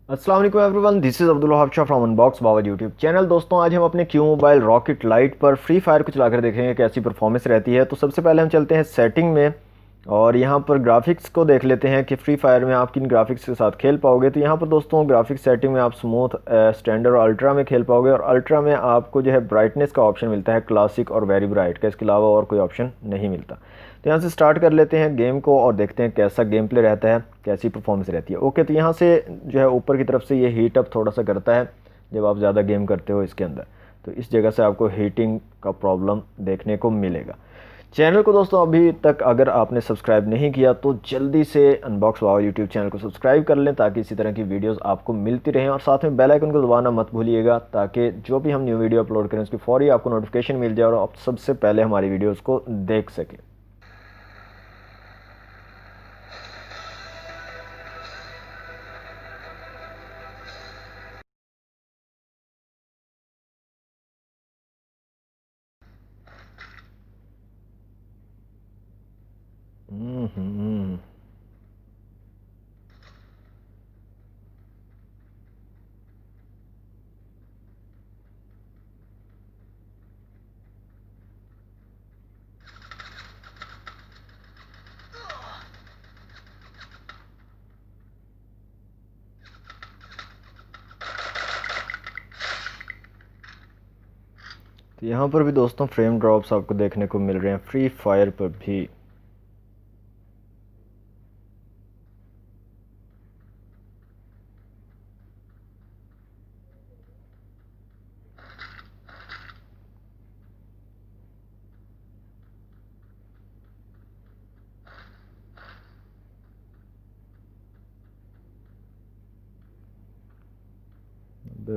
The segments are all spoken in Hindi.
अस्सलाम वालेकुम everyone, this is Abdul Wahab Shah from unbox Bawaji YouTube channel. दोस्तों, आज हम अपने क्यू मोबाइल रॉकेट लाइट पर फ्री फायर को चलाकर देखेंगे कैसी परफॉर्मेंस रहती है। तो सबसे पहले हम चलते हैं सेटिंग में और यहाँ पर ग्राफिक्स को देख लेते हैं कि फ्री फायर में आप किन ग्राफिक्स के साथ खेल पाओगे। तो यहाँ पर दोस्तों ग्राफिक्स सेटिंग में आप स्मूथ, स्टैंडर्ड और अल्ट्रा में खेल पाओगे। और अल्ट्रा में आपको जो है ब्राइटनेस का ऑप्शन मिलता है, क्लासिक और वेरी ब्राइट का, इसके अलावा और कोई ऑप्शन नहीं मिलता। तो यहाँ से स्टार्ट कर लेते हैं गेम को और देखते हैं कैसा गेम प्ले रहता है, कैसी परफॉर्मेंस रहती है। ओके, तो यहाँ से जो है ऊपर की तरफ से ये हीट अप थोड़ा सा करता है जब आप ज़्यादा गेम करते हो इसके अंदर। तो इस जगह से आपको हीटिंग का प्रॉब्लम देखने को मिलेगा। चैनल को दोस्तों अभी तक अगर आपने सब्सक्राइब नहीं किया तो जल्दी से अनबॉक्स वाओ यूट्यूब चैनल को सब्सक्राइब कर लें ताकि इसी तरह की वीडियोस आपको मिलती रहें। और साथ में बेल आइकन को दबाना मत भूलिएगा ताकि जो भी हम न्यू वीडियो अपलोड करें उसकी फौरी आपको नोटिफिकेशन मिल जाए और आप सबसे पहले हमारी वीडियोज़ को देख सकें। हम्म। तो यहाँ पर भी दोस्तों फ्रेम ड्रॉप्स आपको देखने को मिल रहे हैं फ्री फायर पर भी।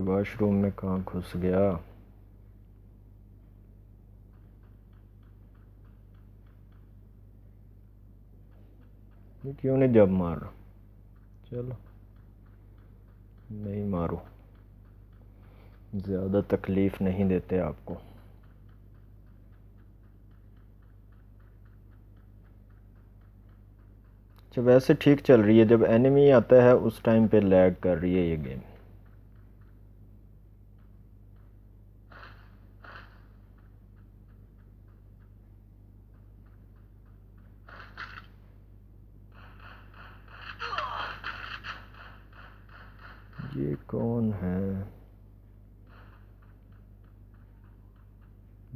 वॉशरूम में कहाँ घुस गया? ये क्यों नहीं जब मार रहा? चलो नहीं मारो, ज़्यादा तकलीफ़ नहीं देते आपको। अच्छा, वैसे ठीक चल रही है, जब एनिमी आता है उस टाइम पे लैग कर रही है ये गेम। ये कौन है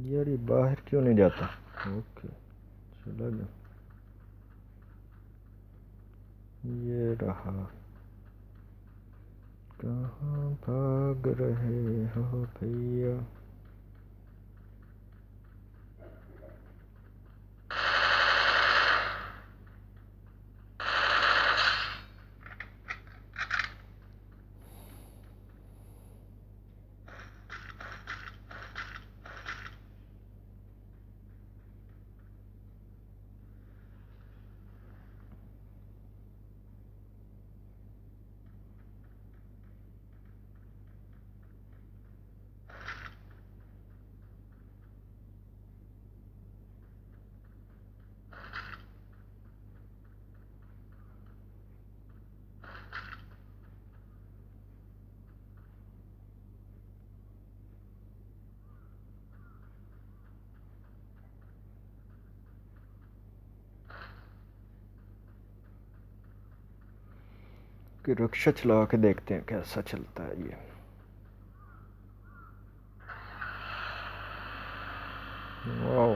यार? ये बाहर क्यों नहीं जाता? ओके, चला गया। ये रहा। कहाँ भाग रहे हो भैया? कि रक्षा चला के देखते हैं कैसा चलता है ये। वाह,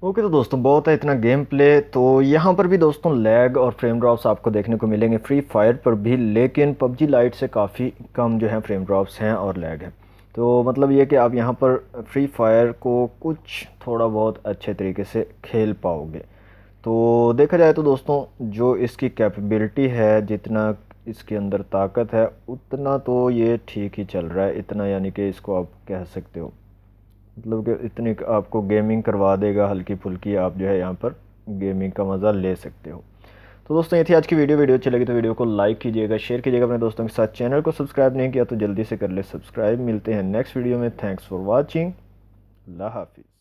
ओके तो दोस्तों बहुत है इतना गेम प्ले। तो यहाँ पर भी दोस्तों लैग और फ्रेम ड्रॉप्स आपको देखने को मिलेंगे फ्री फायर पर भी, लेकिन पबजी लाइट से काफ़ी कम जो है फ्रेम ड्रॉप्स हैं और लैग है। तो मतलब ये कि आप यहाँ पर फ्री फायर को कुछ थोड़ा बहुत अच्छे तरीके से खेल पाओगे। तो देखा जाए तो दोस्तों जो इसकी कैपेबिलिटी है, जितना इसके अंदर ताकत है, उतना तो ये ठीक ही चल रहा है। इतना यानी कि इसको आप कह सकते हो मतलब कि इतनी आपको गेमिंग करवा देगा हल्की फुल्की, आप जो है यहाँ पर गेमिंग का मज़ा ले सकते हो। तो दोस्तों ये थी आज की वीडियो अच्छी लगी तो वीडियो को लाइक कीजिएगा, शेयर कीजिएगा अपने दोस्तों के साथ। चैनल को सब्सक्राइब नहीं किया तो जल्दी से कर ले सब्सक्राइब। मिलते हैं नेक्स्ट वीडियो में। Thanks for watching. अल्लाह हाफिज़।